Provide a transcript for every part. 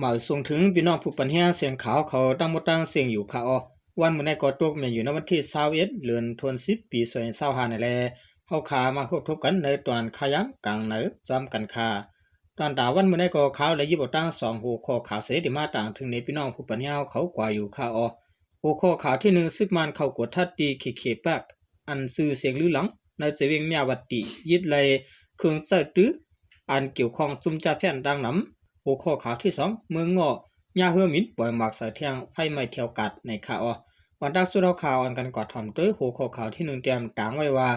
มาส่งถึงพี่น้องผู้ปัญญาเสียงขาวเขาตั้งมดตั้งเสียงอยู่ค่ะวันมื้อนี้ก็ตกแม่นอยู่ในวันที่21เดือนธันวาคมปี2025นี่แหละเฮาขามาพบกันในตอนขยันกลางเหนือจำกันค่ะตอนดาวันมื้อนี้ก็ข่าวและยิบตั้ง2หัวข้อข่าวเสที่มาต่างถึงในพี่น้องผู้ปัญญาเขากว่าอยู่ค่ะหัวข้อข่าวที่1ซึกมันเข้ากดทัดตีเขแปกอันซื่อเสียงลือหลังในเจวิงมีวัตติยึดเลยเครื่องเจ้าตื้ออันเกี่ยวข้องจุ่มจ่าแผ่นดังนำหัวข้อข่าวที่2เมืองเงาะยาเฮือมินปล่อยหมากสายเทียงไฟไหม้เที่ยวกัดในข่าววันดักสุดข่าวอันกันกอดทำโดยหัวข้อข่าวที่1เตรียมต่างไว้ว่า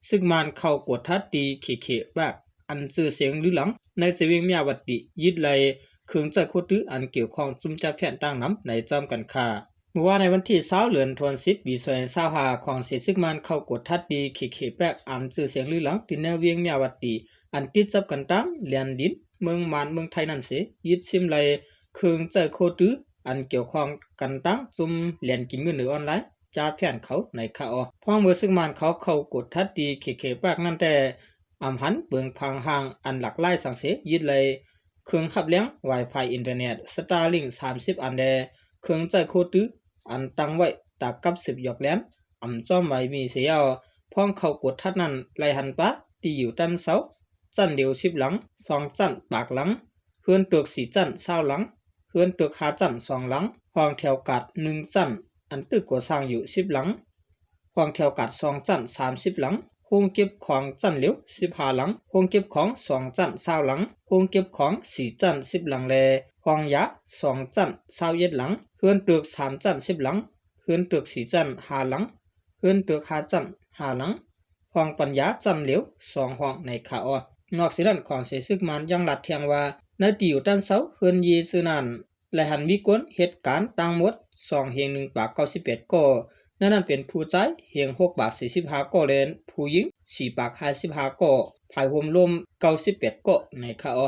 ซึกมันเข้ากดทัดตีเขแปกอันซื่อเสียงลือหลังในเจวิงมีวัตติยึดเลยเครื่องเจ้าโคตื้ออันเกี่ยวข้องจุ่มจ่าแผ่นดังนำในจำกันค่ะเมื่อว่าในวันที่20เดือนธันวาคมปี2025ของเสียซึกมันเข้ากดทัดดีเขแปกอันชื่อเสียงลือหลังที่แนวเวียงมีวัตติอันติดจับกันตั้งเลียนดินเมืองมานเมืองไทยนั่นเสียยึดซิมเลยเครื่องเจอโคตื้ออันเกี่ยวข้องกันตั้งจุ่มเลียนกินเงินหรือออนไลน์จ่าแฟนเขาในข่าวพ่อเมื่อซึกมันเขาเข้ากดทัดดีเขแปกนั่นแต่อำหันเบืองพังห่างอันหลักไล่สังเสียยึดเลยเครื่องขับเลี้ยง Wi-Fi อินเทอร์เน็ต Starlink 30อันแดเครื่องเจอโคตื้ออันตั้งไว้ตากับ10หยอกแหลมจอมไว้มีเสียวพ้องเข้ากดทัดนั้นไล่หันปะที่อยู่ตันเสาจันเดียว10หลัง2จันปากหลังเฮือนตึก4จัน20หลังเฮือนตึก5จัน2หลังห้องแถวกัด1จันอันตึกก่อสร้างอยู่10หลังห้องแถวกัด2จัน30หลังโรงเก็บของจันเหลียว15หลังโรงเก็บของ2จัน20หลังโรงเก็บของ4จัน10หลังแลห้องยา2จัน21หลังเฮือนตึก3จัน10หลังเฮือนตึก4จัน5หลังเฮือนตึก5จัน5หลังห้องปัญญาจันเหลียว2ห้องในข่าวนอกจากนั้นของเสซึกมันยังหลัดเทียงว่าในที่อยู่ด้านเสาเฮือนยีซื่อนั้นและหันมีกวนเหตุการณ์ต่างหมด2เฮียง1ปาก91ก่อนั่นเป็นผู้ชายเฮียง6ปาก45ก่อเลนผู้หญิง4ปาก55ก่อภายรวมรวม91ก่อในข่าว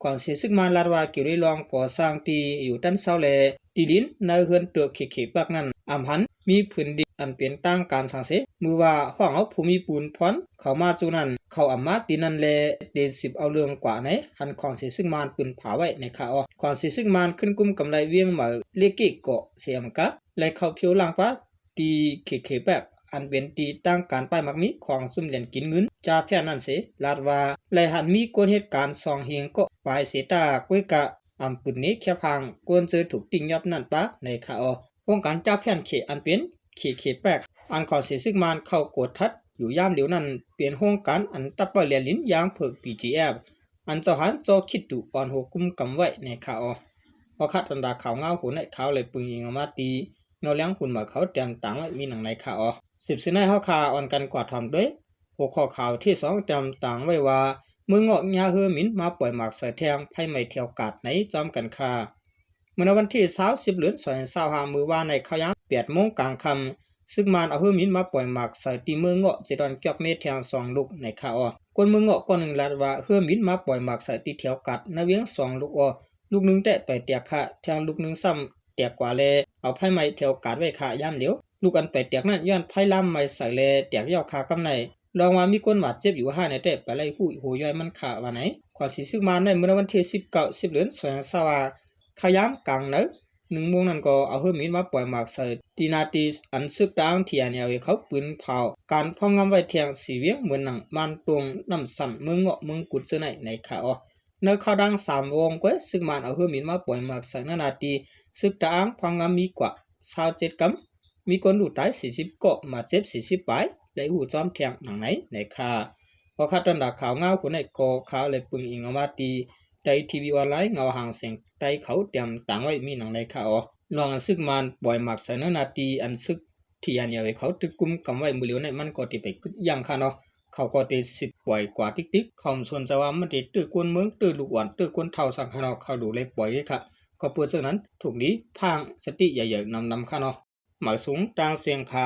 ก่อนเสียซึกมันลาดว่าเกี่ยวกับรองก่อสร้างตีอยู่ด้านเสาแลตีดินในเฮือนตัวเขปากนั้นอำหันมีพื้นดินอันเป็นตั้งการสังเสมือว่าห้องเอาภูมิปูนพรเข้ามาจูนั้นเขาอำมาดินนั้นแลเด10เอาเรื่องกว่าไหนหันของเสียซึกมันปืนผาไว้ในข่าวก่อนเสียซึกมันขึ้นกุมกำไรเวียงมาเลกิเกาะเสียมกะและเข้าเพียวหลังปะตีเขปากอันเป็นตีตั้งการป้ายมักมีของซุ่มเหรียญกินเงินจ่าแฟนนั่นเสลาดว่าไหลหันมีกวนเหตุการณ์2เฮียงก็ปลายเสตากวยกะอำปืนนี้แค่พังกวนเจอถูกติ่งยับนั่นปะในข่าวองค์การจ่าแฟนเขอันเป็นเขแปกอันขอเสียซึกมันเข้ากดทัดอยู่ย่ามเดียวนั้นเปลี่ยนโครงการอันตับเปลี่ยนลิ้นยางเพิก PGF อันเจ้าหันโจคิดดูอ่อนหัวกุมกำไว้ในข่าวพอคัดตันดาข่าวเงาหูในข่าวเลยปึงยิงออกมาตีเงาเลี้ยงหุ่นมาเขาเตรียมต่างไว้มีหนังในข่าว10สินในเฮาคาอ่อนกันกว่าทำด้วยหัวข้อข่าวที่2เตรียมต่างไว้ว่ามือเงาะยาเฮือมินมาปล่อยหมากใส่แทงไผไม่เที่ยวกาดไหนจอมกันค่ะเมื่อวันที่20เดือน2025มื้อว่าในข่าวยาม 8:00 นกลางค่ำซึ่งมันเอาเฮือมินมาปล่อยหมากใส่ตีมือเงาะเจดอนเกือกเมตรแทง2ลูกในข่าวคนมือเงาะก้อนนึงลาดว่าเฮือมินมาปล่อยหมากใส่ตีเที่ยวกัดในเวียง2ลูกลูกนึงแตะไปเตียกค่ะแทงลูกนึงซ้ำเตียกกว่าแลเอาไผไม้เที่ยวกัดไว้ค่ะยามเดียวลูกอันไปเตียกนั้นย้อนไผล่ำไม้ใส่แลเตียกยาวคากำไหนลองว่ามีคนบาดเจ็บอยู่5ในแต่ไปไล่หู้โหย่อยมันขาว่าไหนขอสิซึกมาในมื้อวันที่19 10เดือน2025ขยามกลางเนอ1โมงนั้นก็เอาเฮือมินมาปล่อยหมากใส่ตีนาตีอันซึกตางที่อันเอาเขาปืนเผาการพองงำไว้เทียงสีเวียงเหมือนหนังมันตรงน้ำสั่นเมืองเงาะเมืองกุดเจอในข่าวในข่าวดัง3วงก็ซึกมันเอาเฮือมินมาปล่อยหมากใส่นาตีซึกตางพองงำมีกว่า27กำมีคนดูตาย40ก็มาเจ็บ40ปลายได้หูจอมเทียงหนังไหนในข่าวพอคัดตันดาข่าวเงาคนในก็ข่าวเลยปึงอิงออกมาตีไตทีวีออนไลน์เงาห่างเสียงไตเขาเตรียมต่างไว้มีหนังในข่าวลองซึกมันปล่อยหมักใส่นาตีอันซึกที่อันเอาไว้เขาตึกกุมกำไว้มือเหลียวในมันก็ติไปยังค่ะเนาะเขาก็ติ10ปล่อยกว่าติ๊กๆเขาส่วนจะว่ามันติตื้อกวนเมืองตื้อลูกอ่อนตื้อกวนเท่าสังขะเนาะเขาดูเลยปล่อยค่ะก็เปิดเรื่องนั้นถูกนี้พางสติใหญ่ๆนำค่ะเนาะหมายสูงต่างเสียงค่ะ